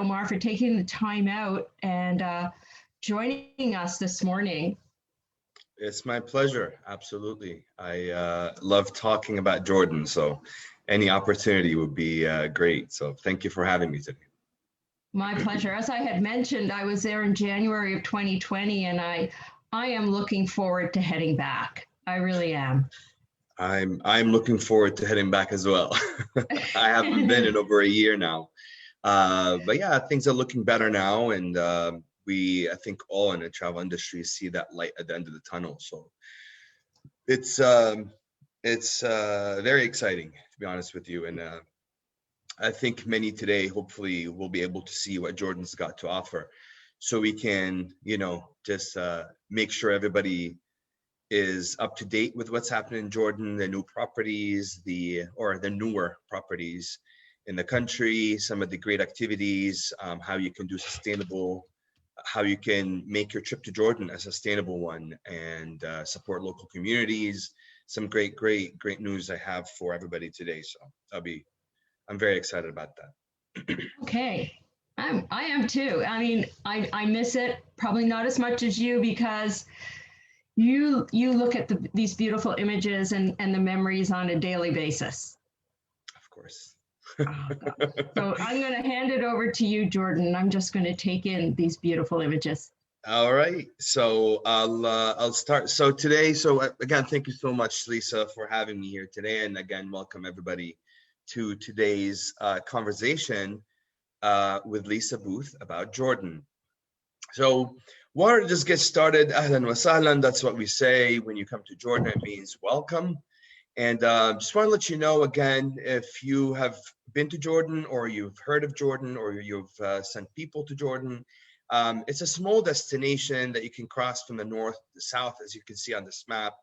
Omar, for taking the time out and joining us this morning. It's my pleasure. Absolutely. I love talking about Jordan, so any opportunity would be great. So thank you for having me today. My pleasure. As I had mentioned, I was there in January of 2020, and I am looking forward to heading back. I really am. I'm looking forward to heading back as well. I haven't been in over a year now. But yeah, things are looking better now, and I think all in the travel industry see that light at the end of the tunnel. So it's very exciting, to be honest with you. And I think many today hopefully will be able to see what Jordan's got to offer, so we can, just make sure everybody is up to date with what's happening in Jordan, the new properties, the newer properties in the country, some of the great activities, how you can do sustainable, how you can make your trip to Jordan a sustainable one, and support local communities. Some great news I have for everybody today. So I'm very excited about that. Okay. I am too. I mean, I miss it, probably not as much as you, because you look at these beautiful images and the memories on a daily basis. Of course. Oh, so I'm going to hand it over to you, Jordan. I'm just going to take in these beautiful images. All right. So I'll start. So today, again, thank you so much, Lisa, for having me here today. And again, welcome everybody to today's conversation with Lisa Booth about Jordan. So wanted to just get started. Ahlan wa sahlan. That's what we say when you come to Jordan. It means welcome. And just want to let you know again, if you have been to Jordan, or you've heard of Jordan, or you've sent people to Jordan, it's a small destination that you can cross from the north to the south, as you can see on this map,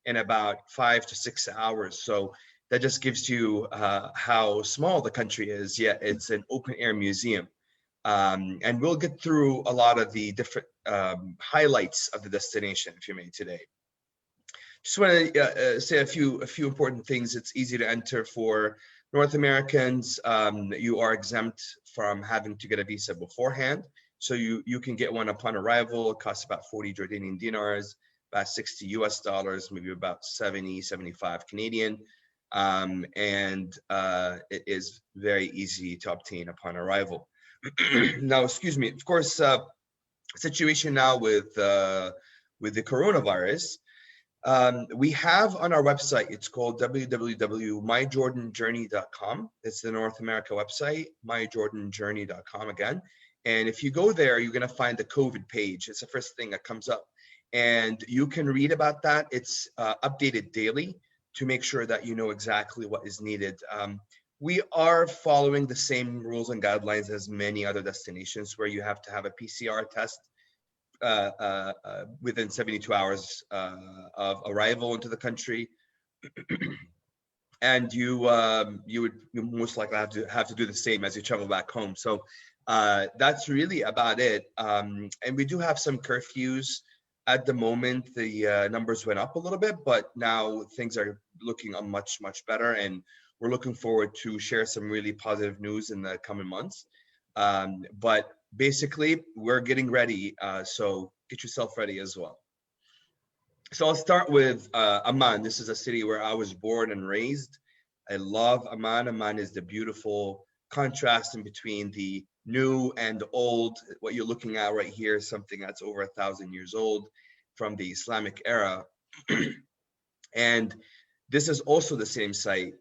in about 5 to 6 hours. So that just gives you how small the country is, yet it's an open air museum. And we'll get through a lot of the different highlights of the destination, if you may, today. Just want to say a few important things. It's easy to enter for North Americans. You are exempt from having to get a visa beforehand. So you can get one upon arrival. It costs about 40 Jordanian dinars, about 60 US dollars, maybe about 70, 75 Canadian. And it is very easy to obtain upon arrival. Now, excuse me, of course, situation now with the coronavirus, we have on our website, it's called www.myjordanjourney.com. It's the North America website, myjordanjourney.com again. And if you go there, you're going to find the COVID page. It's the first thing that comes up. And you can read about that. It's updated daily to make sure that you know exactly what is needed. We are following the same rules and guidelines as many other destinations, where you have to have a PCR test within 72 hours of arrival into the country, and you would most likely have to do the same as you travel back home. So that's really about it. And we do have some curfews at the moment. The numbers went up a little bit, but now things are looking much better, and we're looking forward to share some really positive news in the coming months. But basically, we're getting ready, so get yourself ready as well. So I'll start with Amman. This is a city where I was born and raised. I love Amman. Amman is the beautiful contrast in between the new and the old. What you're looking at right here is something that's over 1,000 years old from the Islamic era. And this is also the same site.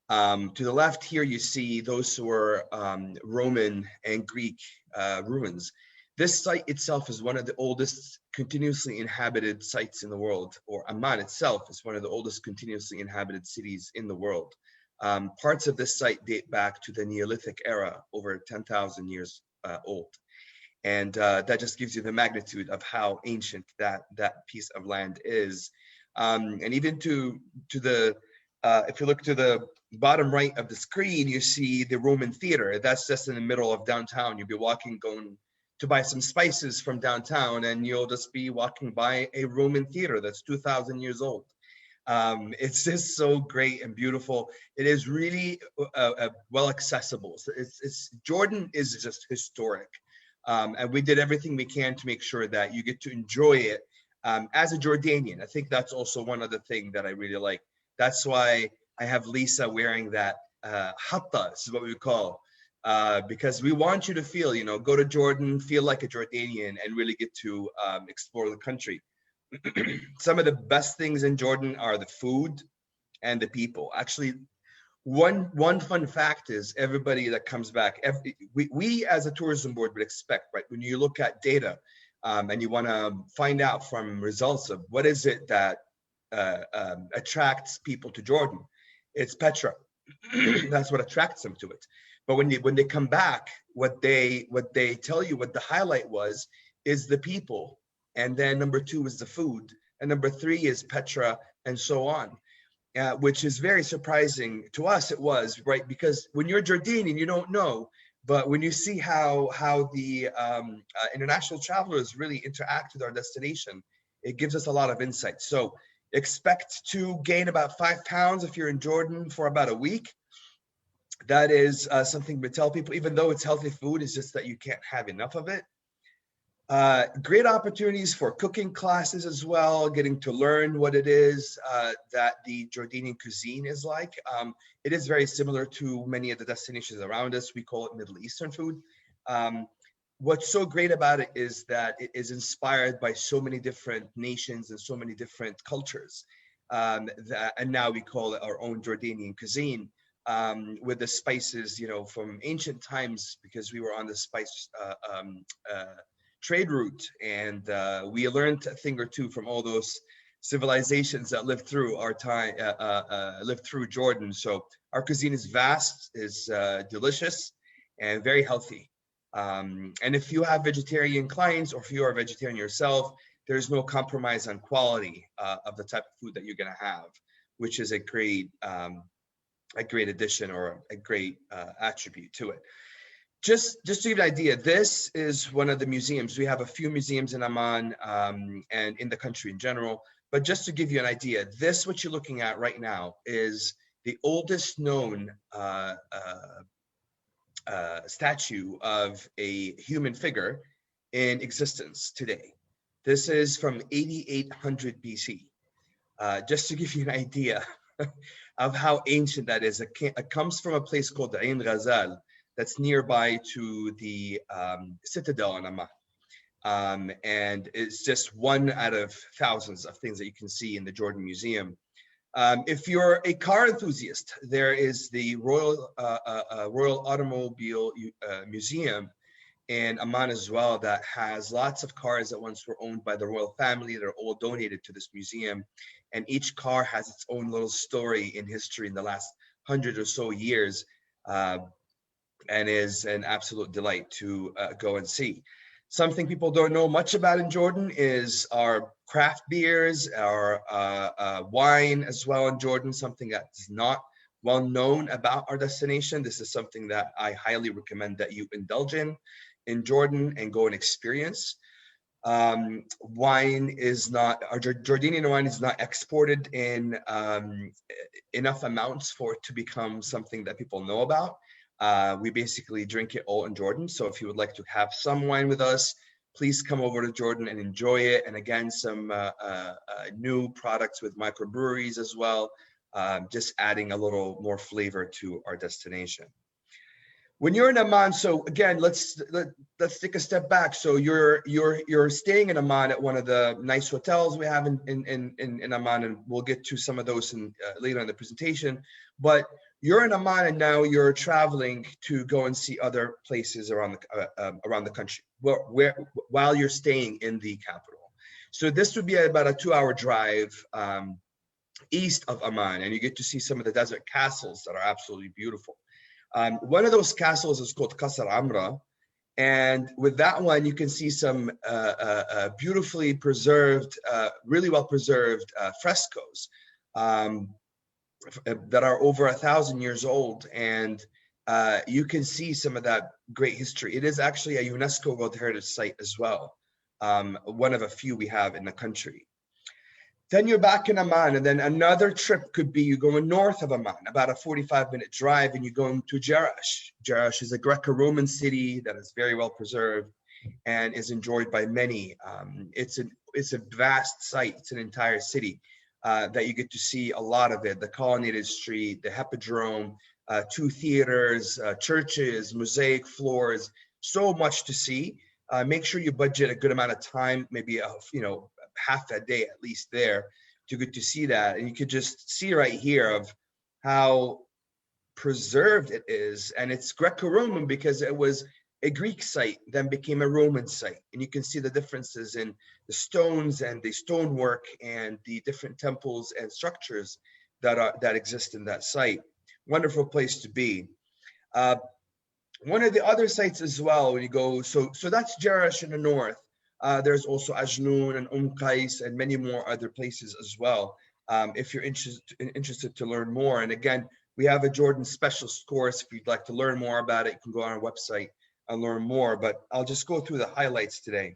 To the left here, you see those were Roman and Greek ruins. This site itself is one of the oldest continuously inhabited sites in the world, or Amman itself is one of the oldest continuously inhabited cities in the world. Parts of this site date back to the Neolithic era, over 10,000 years old. And that just gives you the magnitude of how ancient that piece of land is. And even to the, if you look to the bottom right of the screen, you see the Roman theater. That's just in the middle of downtown. You'll be walking, going to buy some spices from downtown, and you'll just be walking by a Roman theater that's 2,000 years old. It's just so great and beautiful. It is really well accessible. So Jordan is just historic, and we did everything we can to make sure that you get to enjoy it as a Jordanian. I think that's also one other thing that I really like. That's why I have Lisa wearing that hatta, is what we call, because we want you to feel, go to Jordan, feel like a Jordanian, and really get to explore the country. Some of the best things in Jordan are the food and the people. Actually, one fun fact is everybody that comes back, we as a tourism board would expect, right? When you look at data and you want to find out from results of what is it that attracts people to Jordan, it's Petra. That's what attracts them to it. But when they come back, what they tell you, what the highlight was, is the people. And then number 2 is the food. And number 3 is Petra, and so on. Which is very surprising to us. It was, right? Because when you're Jordanian, you don't know. But when you see how the international travelers really interact with our destination, it gives us a lot of insight. So expect to gain about 5 pounds if you're in Jordan for about a week. That is something we tell people, even though it's healthy food, it's just that you can't have enough of it. Great opportunities for cooking classes as well, getting to learn what it is that the Jordanian cuisine is like. It is very similar to many of the destinations around us. We call it Middle Eastern food. What's so great about it is that it is inspired by so many different nations and so many different cultures. And now we call it our own Jordanian cuisine. With the spices, from ancient times, because we were on the spice trade route, and we learned a thing or two from all those civilizations that lived through our time, lived through Jordan. So our cuisine is vast, is delicious, and very healthy. And if you have vegetarian clients, or if you are a vegetarian yourself, there's no compromise on quality of the type of food that you're going to have, which is a great addition, or a great attribute to it. Just to give you an idea, this is one of the museums. We have a few museums in Amman and in the country in general. But just to give you an idea, what you're looking at right now is the oldest known statue of a human figure in existence today. This is from 8800 BC. Just to give you an idea of how ancient that is. It comes from a place called Ain Ghazal, that's nearby to the citadel in Amman. And it's just one out of thousands of things that you can see in the Jordan Museum. If you're a car enthusiast, there is the Royal Automobile Museum in Amman as well, that has lots of cars that once were owned by the royal family that are all donated to this museum. And each car has its own little story in history in the last 100 or so years. And is an absolute delight to go and see. Something people don't know much about in Jordan is our craft beers, our wine as well in Jordan, something that's not well known about our destination. This is something that I highly recommend that you indulge in Jordan and go and experience. Wine is not, our Jordanian wine is not exported in enough amounts for it to become something that people know about. We basically drink it all in Jordan. So if you would like to have some wine with us, please come over to Jordan and enjoy it. And again, some new products with microbreweries as well, just adding a little more flavor to our destination. When you're in Amman, so again, let's take a step back. So you're staying in Amman at one of the nice hotels we have in Amman, and we'll get to some of those later in the presentation. But you're in Amman, and now you're traveling to go and see other places around the country, while you're staying in the capital. So this would be about a 2-hour drive east of Amman, and you get to see some of the desert castles that are absolutely beautiful. One of those castles is called Qasr Amra, and with that one you can see some beautifully preserved, really well preserved frescoes that are over 1,000 years old, and you can see some of that great history. It is actually a UNESCO World Heritage Site as well, one of a few we have in the country. Then you're back in Amman, and then another trip could be you going north of Amman, about a 45-minute drive, and you're going to Jerash. Jerash is a Greco-Roman city that is very well preserved and is enjoyed by many. It's a vast site. It's an entire city that you get to see a lot of it. The Colonnaded Street, the Hippodrome, 2 theaters, churches, mosaic floors, so much to see. Make sure you budget a good amount of time, maybe half a day at least there to get to see that. And you could just see right here of how preserved it is. And it's Greco-Roman because it was a Greek site, then became a Roman site. And you can see the differences in the stones and the stonework and the different temples and structures that exist in that site. Wonderful place to be. One of the other sites as well, when you go, so that's Jerash in the north. There's also Ajnoon and Qais and many more other places as well. If you're interested to learn more. And again, we have a Jordan specialist course. If you'd like to learn more about it, you can go on our website and learn more. But I'll just go through the highlights today.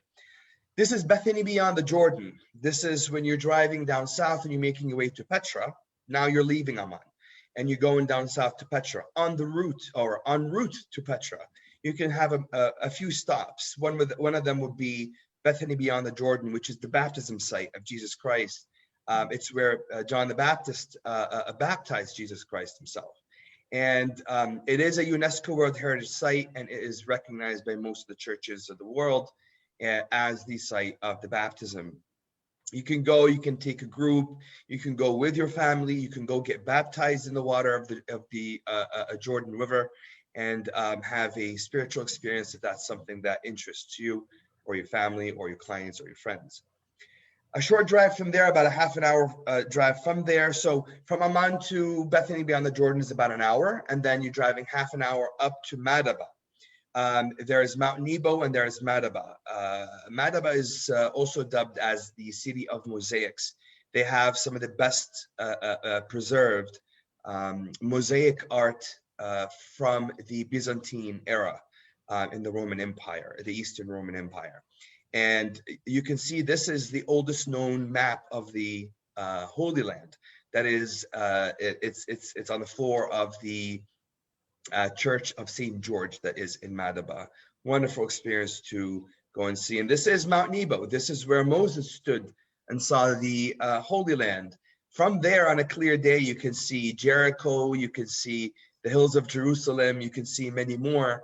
This is Bethany beyond the Jordan. This is when you're driving down south and you're making your way to Petra. Now you're leaving Amman and you're going down south to Petra. En route to Petra, you can have a few stops. One of them would be Bethany beyond the Jordan, which is the baptism site of Jesus Christ. It's where John the Baptist baptized Jesus Christ himself. And it is a UNESCO World Heritage Site, and it is recognized by most of the churches of the world as the site of the baptism. You can go, you can take a group, you can go with your family, you can go get baptized in the water of the Jordan River and have a spiritual experience if that's something that interests you or your family or your clients or your friends. A short drive from there, about a half an hour drive from there. So from Amman to Bethany beyond the Jordan is about an hour, and then you're driving half an hour up to Madaba. There is Mount Nebo and there is Madaba. Madaba is also dubbed as the city of mosaics. They have some of the best preserved mosaic art from the Byzantine era in the Roman Empire, the Eastern Roman Empire. And you can see this is the oldest known map of the Holy Land. That is, it's on the floor of the Church of St. George that is in Madaba. Wonderful experience to go and see. And this is Mount Nebo. This is where Moses stood and saw the Holy Land. From there, on a clear day, you can see Jericho, you can see the hills of Jerusalem, you can see many more.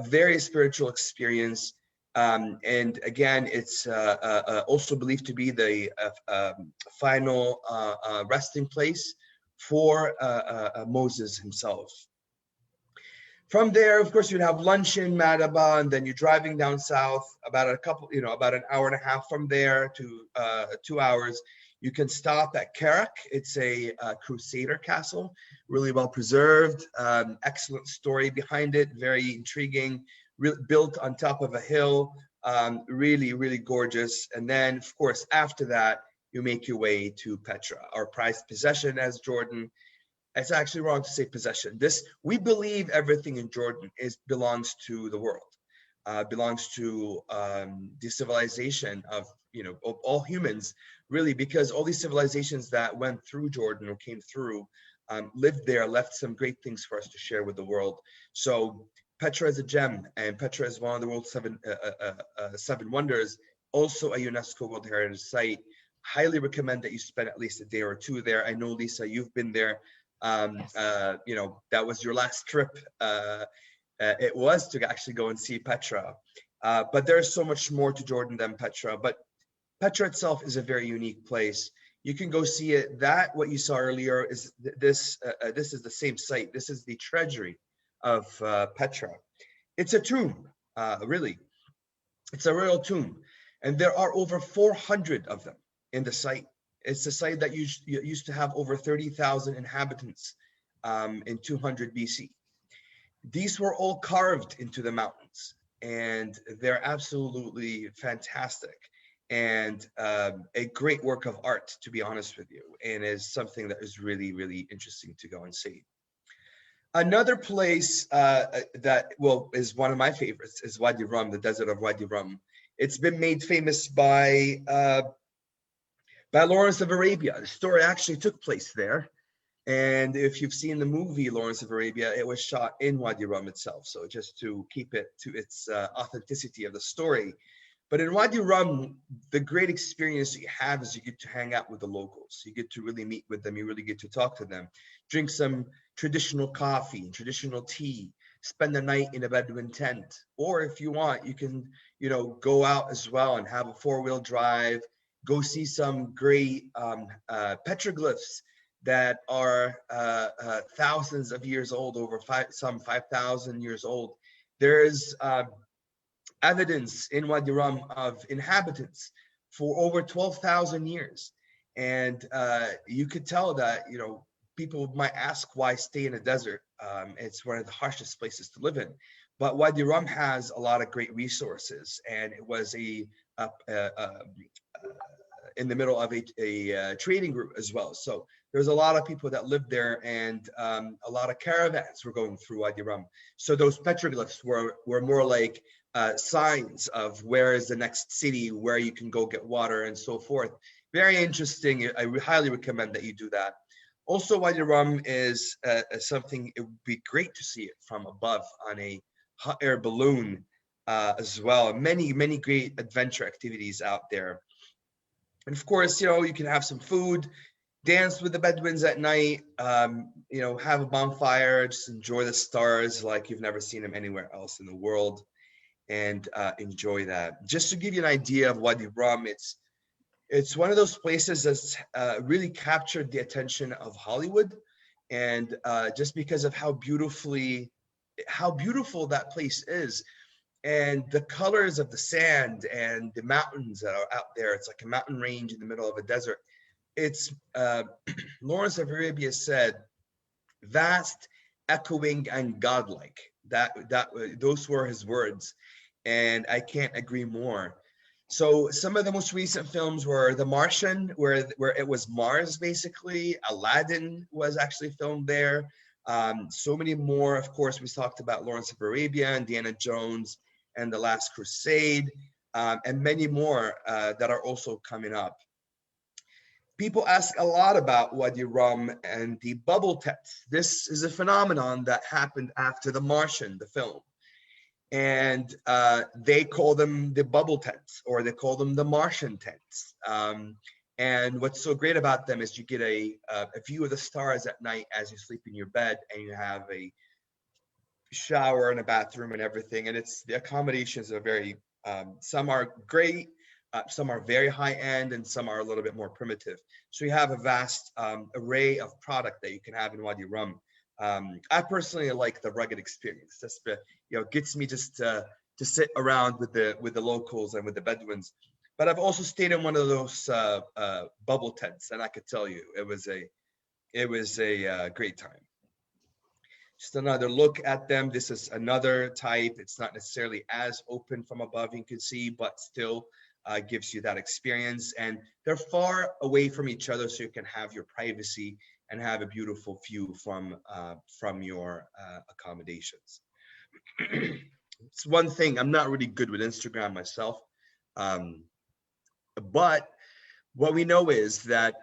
Very spiritual experience. And again, it's also believed to be the final resting place for Moses himself. From there, of course, you'd have lunch in Madaba, and then you're driving down south about an hour and a half from there to 2 hours. You can stop at Kerak. It's a Crusader castle, really well preserved, excellent story behind it, very intriguing, built on top of a hill, really, really gorgeous. And then, of course, after that, you make your way to Petra, our prized possession as Jordan. It's actually wrong to say possession. We believe everything in Jordan belongs to the world, belongs to the civilization of all humans, really, because all these civilizations that went through Jordan or came through, lived there, left some great things for us to share with the world. So Petra is a gem, and Petra is one of the world's seven wonders, also a UNESCO World Heritage Site. Highly recommend that you spend at least a day or two there. I know, Lisa, you've been there. Yes. That was your last trip. It was to actually go and see Petra. But there's so much more to Jordan than Petra. But Petra itself is a very unique place. You can go see it. What you saw earlier is this is the same site. This is the treasury of Petra. It's a tomb, really. It's a royal tomb. And there are over 400 of them in the site. It's a site that used to have over 30,000 inhabitants in 200 BC. These were all carved into the mountains, and they're absolutely fantastic and a great work of art, to be honest with you, and is something that is really, really interesting to go and see. Another place is one of my favorites is Wadi Rum, the desert of Wadi Rum. It's been made famous by by Lawrence of Arabia. The story actually took place there. And if you've seen the movie Lawrence of Arabia, it was shot in Wadi Rum itself. So just to keep it to its authenticity of the story. But in Wadi Rum, the great experience you have is you get to hang out with the locals. You get to really meet with them. You really get to talk to them, drink some traditional coffee, traditional tea, spend the night in a Bedouin tent. Or if you want, you can, go out as well and have a 4-wheel drive, go see some great petroglyphs that are thousands of years old, some 5,000 years old. There is evidence in Wadi Rum of inhabitants for over 12,000 years. And you could tell that, people might ask why stay in a desert. It's one of the harshest places to live in. But Wadi Rum has a lot of great resources, and it was in the middle of a trading route as well. So there's a lot of people that lived there, and a lot of caravans were going through Wadi Rum. So those petroglyphs were more like signs of where is the next city, where you can go get water and so forth. Very interesting. I highly recommend that you do that. Also, Wadi Rum is something, it would be great to see it from above on a hot air balloon as well. Many, many great adventure activities out there. And of course, you can have some food, dance with the Bedouins at night, have a bonfire, just enjoy the stars like you've never seen them anywhere else in the world, and enjoy that. Just to give you an idea of Wadi Rum, it's one of those places that's really captured the attention of Hollywood, and just because of how beautiful that place is. And the colors of the sand and the mountains that are out there, it's like a mountain range in the middle of a desert. It's Lawrence of Arabia said, vast, echoing, and godlike. Those were his words, and I can't agree more. So some of the most recent films were The Martian, where it was Mars basically. Aladdin was actually filmed there. So many more. Of course, we talked about Lawrence of Arabia, Indiana Jones, and The Last Crusade, and many more that are also coming up. People ask a lot about Wadi Rum and the bubble tents. This is a phenomenon that happened after The Martian, the film. And they call them the bubble tents, or they call them the Martian tents. And what's so great about them is you get a view of the stars at night as you sleep in your bed, and you have a shower and a bathroom and everything. And the accommodations are very, some are great, some are very high end, and some are a little bit more primitive. So you have a vast array of product that you can have in Wadi Rum. I personally like the rugged experience. Just gets me just to sit around with the locals and with the Bedouins. But I've also stayed in one of those bubble tents, and I could tell you it was a great time. Just another look at them. This is another type. It's not necessarily as open from above, you can see, but still gives you that experience. And they're far away from each other, so you can have your privacy and have a beautiful view from your accommodations. It's one thing. I'm not really good with Instagram myself, but what we know is that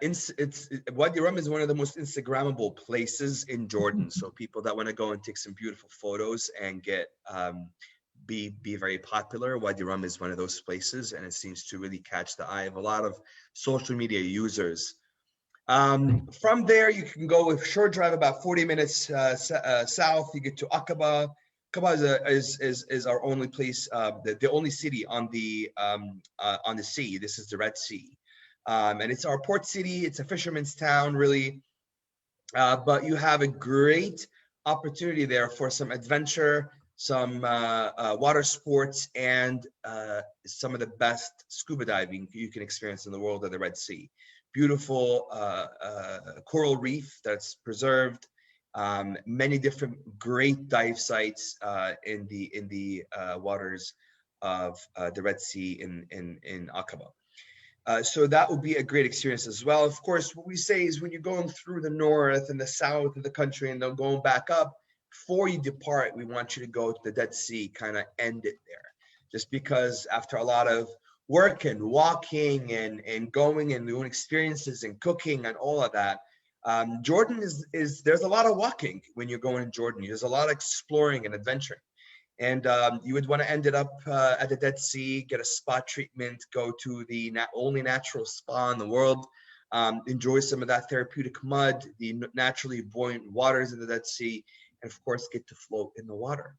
Wadi Rum is one of the most Instagrammable places in Jordan. So people that want to go and take some beautiful photos and get be very popular, Wadi Rum is one of those places, and it seems to really catch the eye of a lot of social media users. From there, you can go with short drive about 40 minutes south. You get to Aqaba. Aqaba is our only place, the only city on the sea. This is the Red Sea. And it's our port city. It's a fisherman's town, really. But you have a great opportunity there for some adventure, some water sports, and some of the best scuba diving you can experience in the world of the Red Sea. Beautiful coral reef that's preserved. Many different great dive sites in the waters of the Red Sea in Aqaba. So that would be a great experience as well. Of course, what we say is when you're going through the north and the south of the country and then going back up, before you depart, we want you to go to the Dead Sea, kind of end it there. Just because after a lot of working, walking, and going and doing experiences and cooking and all of that. Jordan is there's a lot of walking when you're going to Jordan. There's a lot of exploring and adventuring. And you would want to end it up at the Dead Sea, get a spa treatment, go to the only natural spa in the world, enjoy some of that therapeutic mud, the naturally buoyant waters of the Dead Sea, and of course get to float in the water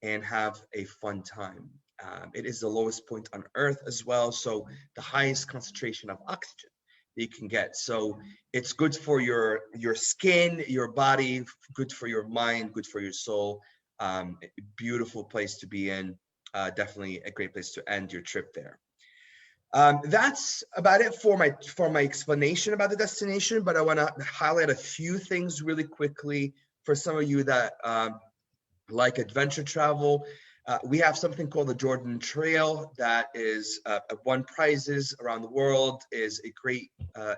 and have a fun time. It is the lowest point on Earth as well, so the highest concentration of oxygen that you can get. So it's good for your skin, your body, good for your mind, good for your soul. Beautiful place to be in. Definitely a great place to end your trip there. That's about it for my explanation about the destination, but I want to highlight a few things really quickly for some of you that like adventure travel. We have something called the Jordan Trail that is won prizes around the world, is a great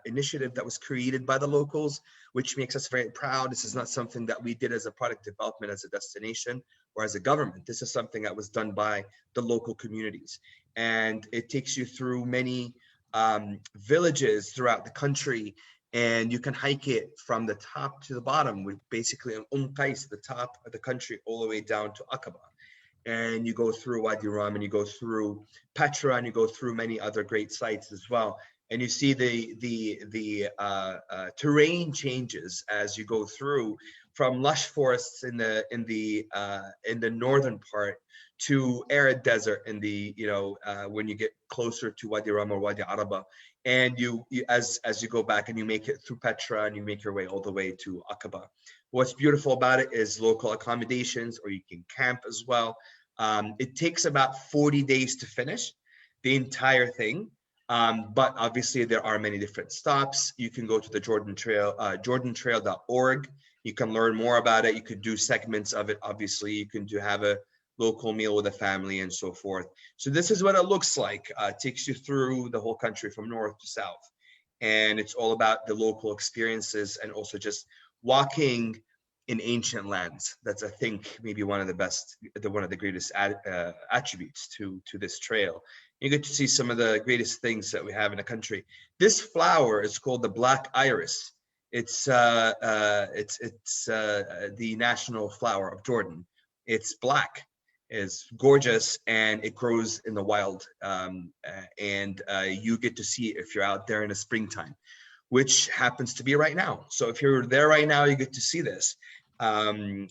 initiative that was created by the locals, which makes us very proud. This is not something that we did as a product development as a destination or as a government. This is something that was done by the local communities. And it takes you through many villages throughout the country, and you can hike it from the top to the bottom with basically an Qais, the top of the country, all the way down to Aqaba. And you go through Wadi Rum, and you go through Petra, and you go through many other great sites as well. And you see the terrain changes as you go through, from lush forests in the northern part to arid desert in the when you get closer to Wadi Rum or Wadi Araba. And as you go back and you make it through Petra and you make your way all the way to Aqaba. What's beautiful about it is local accommodations, or you can camp as well. It takes about 40 days to finish the entire thing. But obviously there are many different stops. You can go to the Jordan Trail, jordantrail.org. You can learn more about it. You could do segments of it. Obviously, you can have a local meal with a family and so forth. So this is what it looks like. It takes you through the whole country from north to south. And it's all about the local experiences and also just walking in ancient lands. That's, I think, maybe one of the greatest attributes to this trail. You get to see some of the greatest things that we have in the country. This flower is called the black iris. It's the national flower of Jordan. It's black, it's gorgeous, and it grows in the wild. You get to see it if you're out there in the springtime, which happens to be right now. So if you're there right now, you get to see this. Of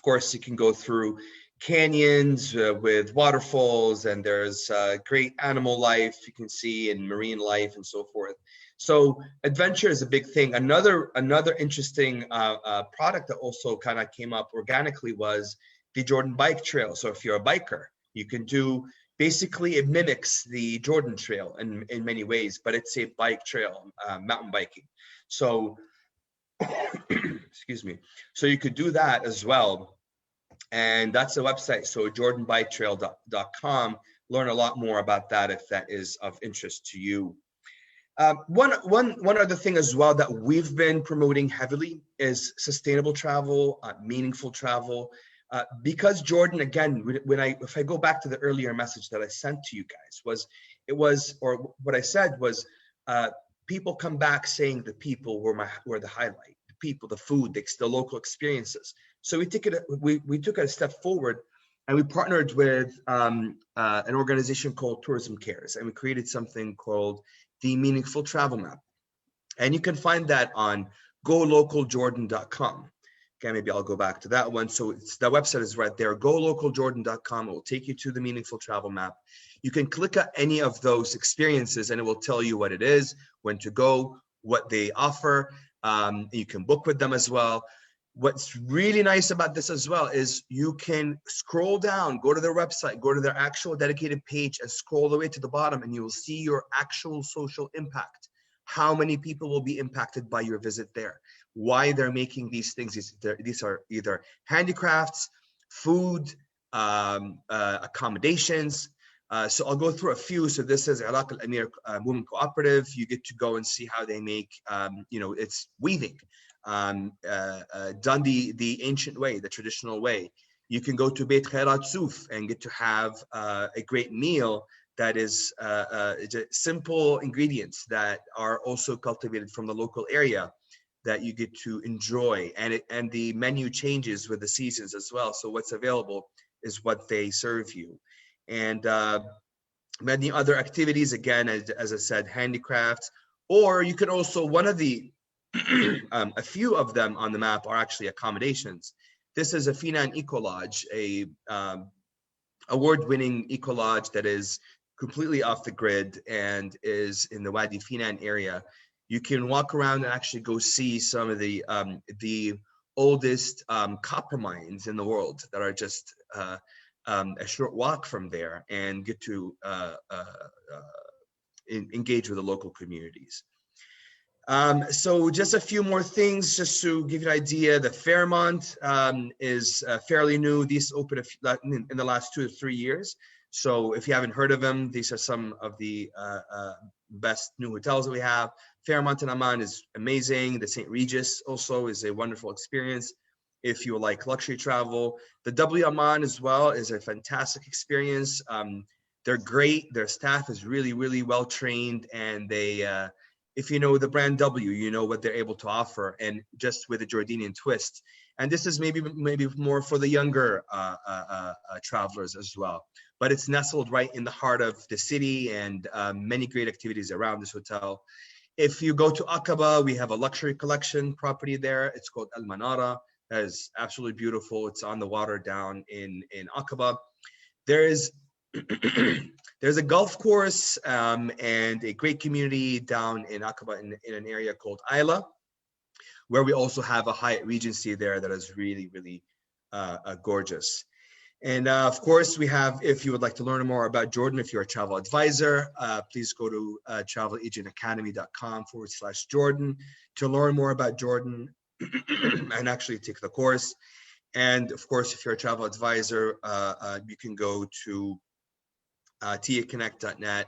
course, you can go through canyons with waterfalls, and there's great animal life you can see, and marine life and so forth. So adventure is a big thing. Another interesting product that also kind of came up organically was the Jordan Bike Trail. So if you're a biker, you can do, basically it mimics the Jordan Trail in many ways, but it's a bike trail, mountain biking. So, excuse me. So you could do that as well. And that's the website. So jordanbiketrail.com. Learn a lot more about that if that is of interest to you. One other thing as well that we've been promoting heavily is sustainable travel, meaningful travel. Because Jordan, again, if I go back to the earlier message that I sent to you guys, what I said was, people come back saying the people were the highlight, the people, the food, the local experiences. So we took it a step forward, and we partnered with an organization called Tourism Cares, and we created something called the Meaningful Travel Map. And you can find that on golocalJordan.com. Okay, maybe I'll go back to that one. So the website is right there, golocalJordan.com. It will take you to the Meaningful Travel Map. You can click on any of those experiences, and it will tell you what it is, when to go, what they offer. You can book with them as well. What's really nice about this as well is you can scroll down, go to their website, go to their actual dedicated page, and scroll all the way to the bottom, and you will see your actual social impact. How many people will be impacted by your visit there? Why they're making these things. These are either handicrafts, food, accommodations. So I'll go through a few. So this is Iraq Al-Amir Women Cooperative. You get to go and see how they make, it's weaving, done the ancient way, the traditional way. You can go to Beit Khairat Souf and get to have a great meal that is simple ingredients that are also cultivated from the local area that you get to enjoy, and the menu changes with the seasons as well. So what's available is what they serve you, and many other activities. Again, as I said, handicrafts, or you can also one of the a few of them on the map are actually accommodations. This is a Finan Eco Lodge, a award-winning eco lodge that is completely off the grid and is in the Wadi Finan area. You can walk around and actually go see some of the oldest copper mines in the world that are just a short walk from there, and get to engage with the local communities. So just a few more things just to give you an idea. The Fairmont is fairly new. These opened in the last 2 to 3 years. So if you haven't heard of them, these are some of the best new hotels that we have. Fairmont in Amman is amazing. The St. Regis also is a wonderful experience if you like luxury travel. The W Amman as well is a fantastic experience. They're great. Their staff is really, really well trained, and they if you know the brand W, you know what they're able to offer, and just with a Jordanian twist. And this is maybe more for the younger travelers as well. But it's nestled right in the heart of the city, and many great activities around this hotel. If you go to Aqaba, we have a luxury collection property there. It's called Al Manara. That is absolutely beautiful. It's on the water down in Aqaba. There's a golf course and a great community down in Aqaba in an area called Isla, where we also have a Hyatt Regency there that is really, really gorgeous. And of course, we have, if you would like to learn more about Jordan, if you're a travel advisor, please go to travelagentacademy.com/Jordan to learn more about Jordan and actually take the course. And of course, if you're a travel advisor, you can go to tiaconnect.net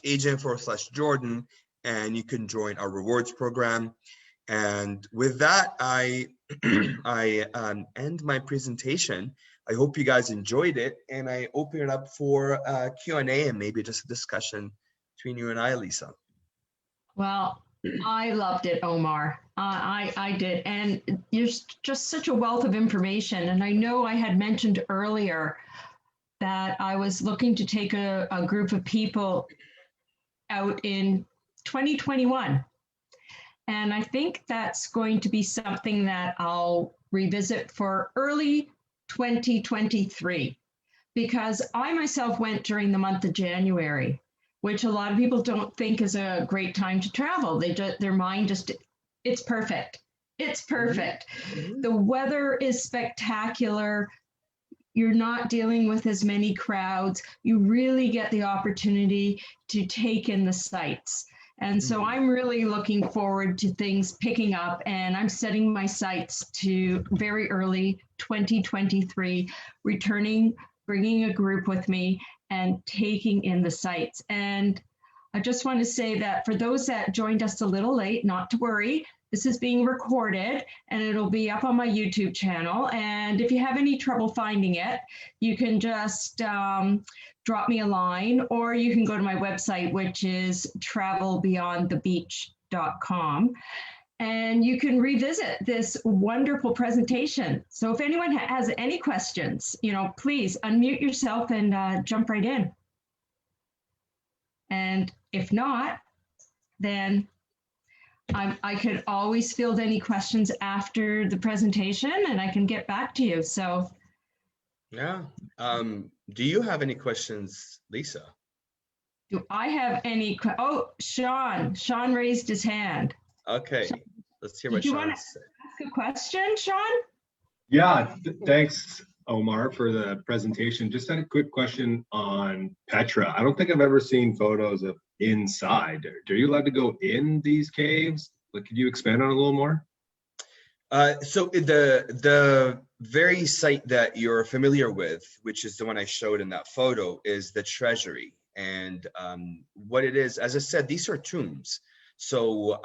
/agent/Jordan, and you can join our rewards program. And with that, I end my presentation. I hope you guys enjoyed it, and I open it up for Q&A and maybe just a discussion between you and I, Lisa. Well, I loved it, Omar. I did. And you're just such a wealth of information. And I know I had mentioned earlier that I was looking to take a group of people out in 2021. And I think that's going to be something that I'll revisit for early 2023, because I myself went during the month of January, which a lot of people don't think is a great time to travel. Their mind just, it's perfect. It's perfect. Mm-hmm. The weather is spectacular. You're not dealing with as many crowds. You really get the opportunity to take in the sights. And so I'm really looking forward to things picking up, and I'm setting my sights to very early 2023, returning, bringing a group with me and taking in the sights. And I just want to say that for those that joined us a little late, not to worry. This is being recorded and it'll be up on my YouTube channel. And if you have any trouble finding it, you can just drop me a line, or you can go to my website, which is travelbeyondthebeach.com. And you can revisit this wonderful presentation. So if anyone has any questions, please unmute yourself and jump right in. And if not, then I could always field any questions after the presentation and I can get back to you. So yeah. Do you have any questions, Lisa? Do I have any? Oh, Sean raised his hand. Okay, let's hear what Sean has to say. Ask a question, Sean? Yeah, thanks, Omar, for the presentation. Just had a quick question on Petra. I don't think I've ever seen photos of inside. Are you allowed to go in these caves? Like, could you expand on it a little more? So the very site that you're familiar with, which is the one I showed in that photo, is the treasury. And what it is, as I said, these are tombs. So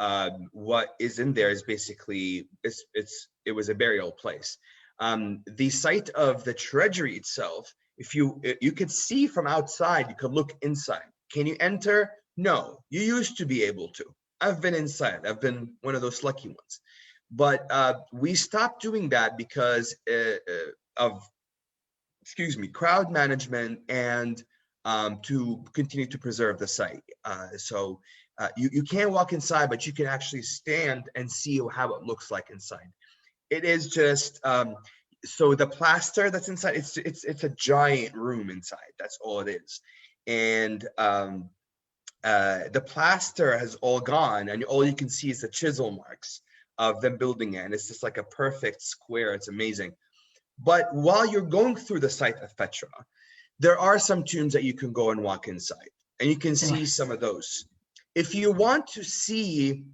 what is in there is basically, it was a burial place. The site of the treasury itself you could see from outside, you could look inside. Can you enter? No, you used to be able to. I've been inside. I've been one of those lucky ones. But we stopped doing that because of, crowd management and to continue to preserve the site. So you can't walk inside, but you can actually stand and see how it looks like inside. It is just, so the plaster that's inside, it's a giant room inside. That's all it is. And the plaster has all gone, and all you can see is the chisel marks of them building it. And it's just like a perfect square. It's amazing. But while you're going through the site of Petra, there are some tombs that you can go and walk inside, and you can see some of those. If you want to see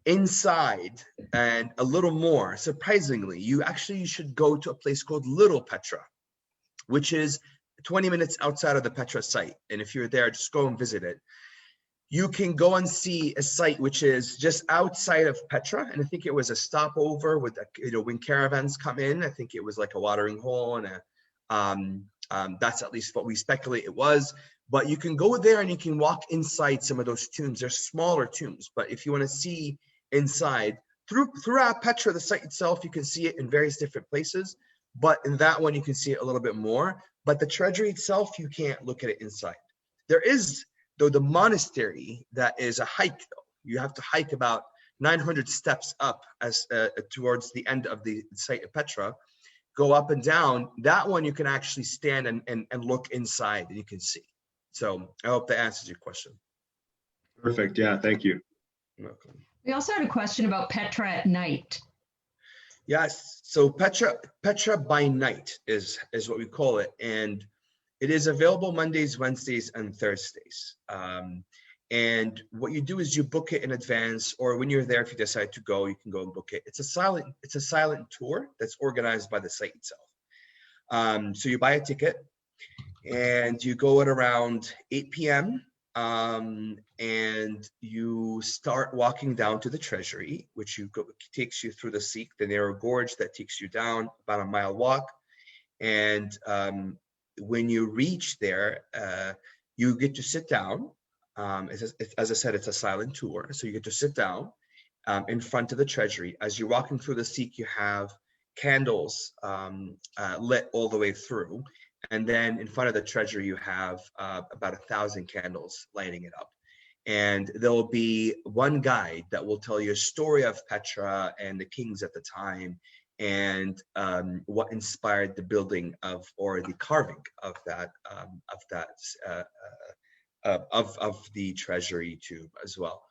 inside and a little more, surprisingly, you should go to a place called Little Petra, which is 20 minutes outside of the Petra site. And if you're there, just go and visit it. You can go and see a site which is just outside of Petra, and I think it was a stopover with, when caravans come in. I think it was like a watering hole, and that's at least what we speculate it was. But you can go there and you can walk inside some of those tombs. They're smaller tombs, but if you want to see inside throughout Petra, the site itself, you can see it in various different places. But in that one, you can see it a little bit more. But the treasury itself, you can't look at it inside. There is, though, the monastery that is a hike, though. You have to hike about 900 steps up as towards the end of the site of Petra, go up and down. That one you can actually stand and look inside, and you can see. So I hope that answers your question. Perfect. Yeah, thank you. You're welcome. We also had a question about Petra at night. Yes, so Petra by night is what we call it, and it is available Mondays, Wednesdays, and Thursdays. And what you do is you book it in advance, or when you're there, if you decide to go, you can go and book it. It's a silent tour that's organized by the site itself. So you buy a ticket, and you go at around 8 p.m. And you start walking down to the treasury, which takes you through the narrow gorge that takes you down about a mile walk. And when you reach there, you get to sit down. As I said, it's a silent tour, so you get to sit down in front of the treasury. As you're walking through the Sikh, you have candles lit all the way through. And then in front of the treasury, you have about 1,000 candles lighting it up. And there'll be one guide that will tell you a story of Petra and the kings at the time, and what inspired the building or the carving of the treasury tube as well.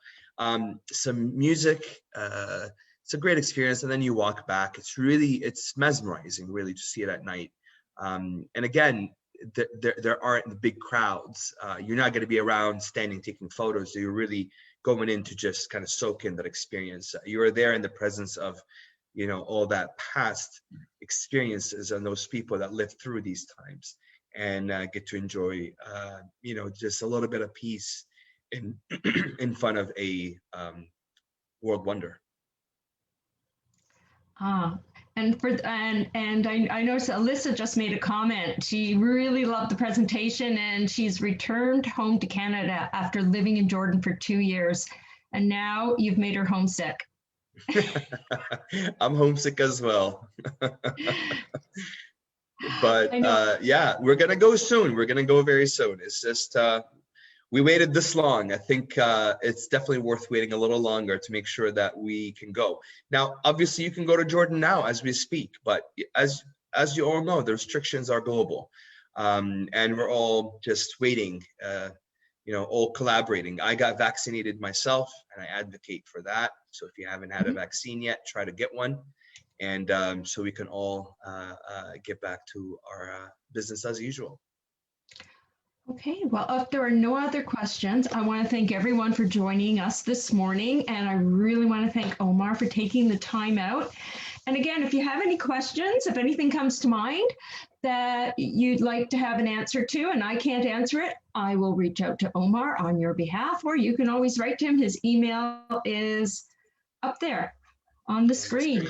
Some music. It's a great experience, and then you walk back. It's mesmerizing, really, to see it at night. And again, there aren't the big crowds. You're not going to be around standing taking photos. So you're really going in to just kind of soak in that experience. You are there in the presence of, all that past experiences and those people that lived through these times, and get to enjoy, just a little bit of peace in front of a world wonder. And I noticed Alyssa just made a comment. She really loved the presentation, and she's returned home to Canada after living in Jordan for 2 years. And now you've made her homesick. I'm homesick as well. But yeah, we're gonna go soon. We're gonna go very soon. It's just we waited this long. I think it's definitely worth waiting a little longer to make sure that we can go. Now, obviously, you can go to Jordan now as we speak, but as you all know, the restrictions are global, and we're all just waiting, all collaborating. I got vaccinated myself, and I advocate for that. So if you haven't had a vaccine yet, try to get one, and so we can all get back to our business as usual. Okay, well, if there are no other questions, I want to thank everyone for joining us this morning. And I really want to thank Omar for taking the time out. And again, if you have any questions, if anything comes to mind that you'd like to have an answer to, and I can't answer it, I will reach out to Omar on your behalf, or you can always write to him. His email is up there on the screen.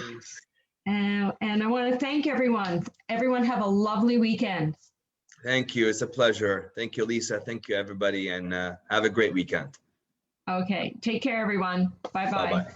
And I want to thank everyone. Everyone have a lovely weekend. Thank you. It's a pleasure. Thank you, Lisa. Thank you, everybody, and have a great weekend. Okay, take care, everyone. Bye-bye. Bye-bye.